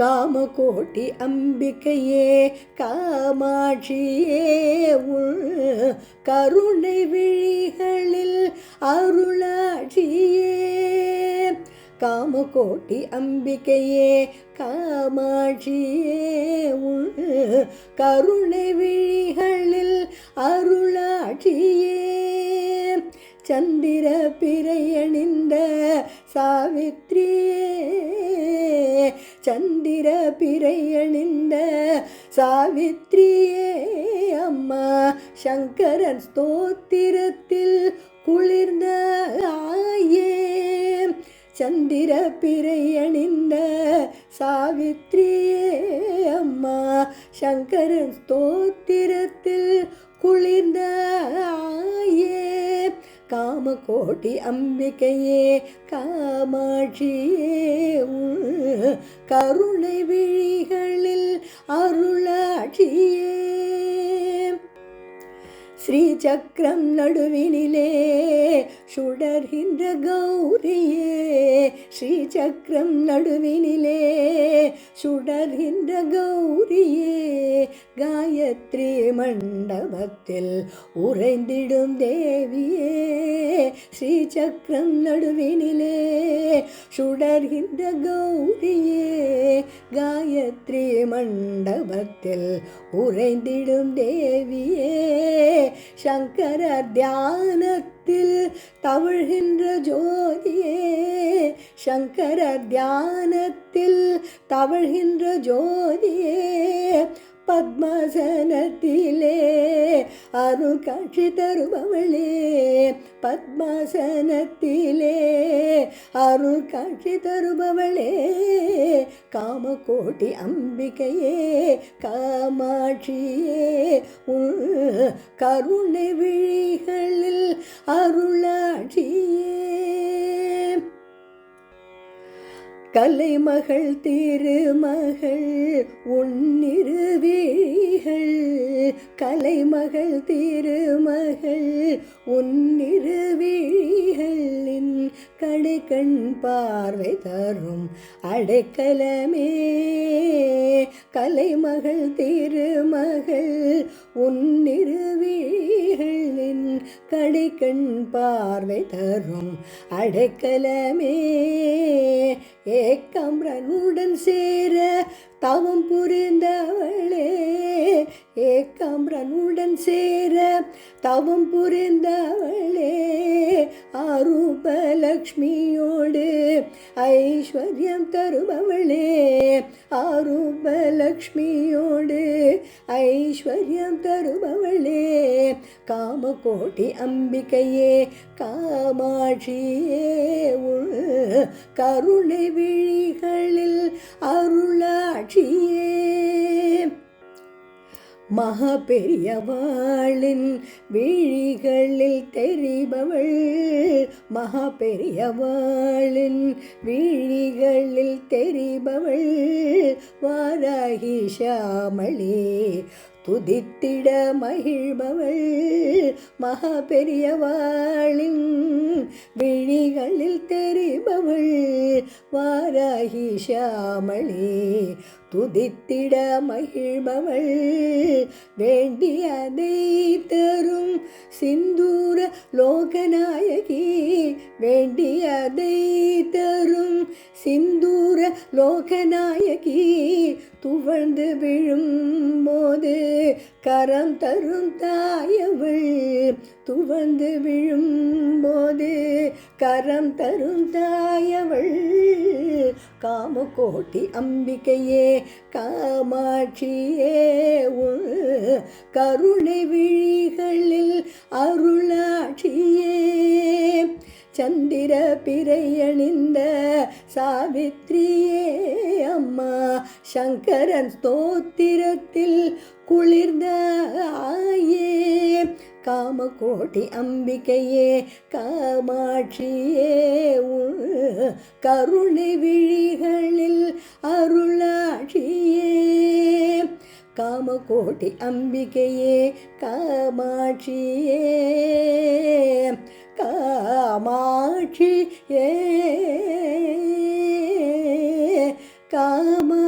காமகோட்டி அம்பிகையே காமாட்சியே உள் கருணை விழிகளில் அருளாட்சியே. காமகோட்டி அம்பிகையே காமாட்சியே உள் கருணை விழிகளில் அருளாட்சியே. சந்திர பிறையணிந்த சாவித்ரியே சந்திர பிறையணிந்த சாவித்ரியே அம்மா சங்கரன் ஸ்தோத்திரத்தில் குளிர்ந்த ஆயே. சந்திர பிறையணிந்த சாவித்ரியே அம்மா சங்கரன் ஸ்தோத்திரத்தில் குளிர்ந்த ஆயே. காமகோட்டி அம்பிகையே காமாட்சியே கருணை விழிகளில் அருளாட்சியே. ஸ்ரீசக்கரம் நடுவினிலே சுடர்கின்ற கௌரியே ஸ்ரீசக்கரம் நடுவினிலே சுடர்கின்ற கௌரியே. காயத்ரி மண்டபத்தில் உறைந்திடும் தேவியே ஸ்ரீசக்கரம் நடுவினிலே சுடர்கின்ற கௌரியே. காயத்ரி மண்டபத்தில் உறைந்திடும் தேவியே. சங்கர தியானத்தில் தவழ்கின்ற ஜோதியே சங்கர தியானத்தில் தவழ்கின்ற ஜோதியே. பத்மாசனத்திலே அருள் காட்சி தருபவளே பத்மாசனத்திலே அருள் காட்சி தருபவளே. காமகோட்டி அம்பிகையே காமாட்சியே கருணை விழிகளில் அருளாட்சியே. கலைமகள் திருமகள் உன்னிருவிழிகள் கலைமகள் திருமகள் உன்னிருவிழிகளின் கடைக்கண் பார்வை தரும் அடைக்கலமே. கலைமகள் திருமகள் உன்னிருவிழிகளின் கடைக்கண் பார்வை தரும் அடைக்கலமே. ஏகாம்பரனுடன் சேர தவம் புரிந்தவளே ஏகாம்பரனுடன் சேர தவம் புரிந்தவளே. அரூபலக்ஷ்மியோடு ஐஸ்வர்யம் தருபவளே அரூபலக்ஷ்மியோடு ஐஸ்வர்யம் தருபவளே. காமகோட்டி அம்பிகையே காமாட்சியே கருணை விழிகளில் அருளாட்சியே. மகா பெரியவாளின் விழிகளில் தெரிபவள் மகா பெரியவாளின் விழிகளில் தெரிபவள் வாராகி ஷாமளி துதித்திட மகிழ்பவள். மகா பெரியவாளின் விழிகளில் தெரிபவள் வாராகி ஷாமளி துதித்திட மகிழ்பவள். வேண்டியதை தரும் சிந்தூர லோகநாயகி வேண்டியதை தரும் சிந்தூர லோகநாயகி. துவழ்ந்து விழும் போது கரம் தரும் தாயவள் துவழ்ந்து விழும் போது கரம் தரும் தாயவள். காமகோட்டி அம்பிகையே காமாட்சியே கருணை விழிகளில் அருளாட்சியே. சந்திர பிறையணிந்த சாவித்ரியே அம்மா சங்கரன் ஸ்தோத்திரத்தில் குளிர்ந்த ஆயே. காமகோட்டி அம்பிகையே காமாட்சியே கருணை விழிகளில் அருளாட்சியே. காமகோட்டி அம்பிகையே காமாட்சியே காமாட்சியே காமா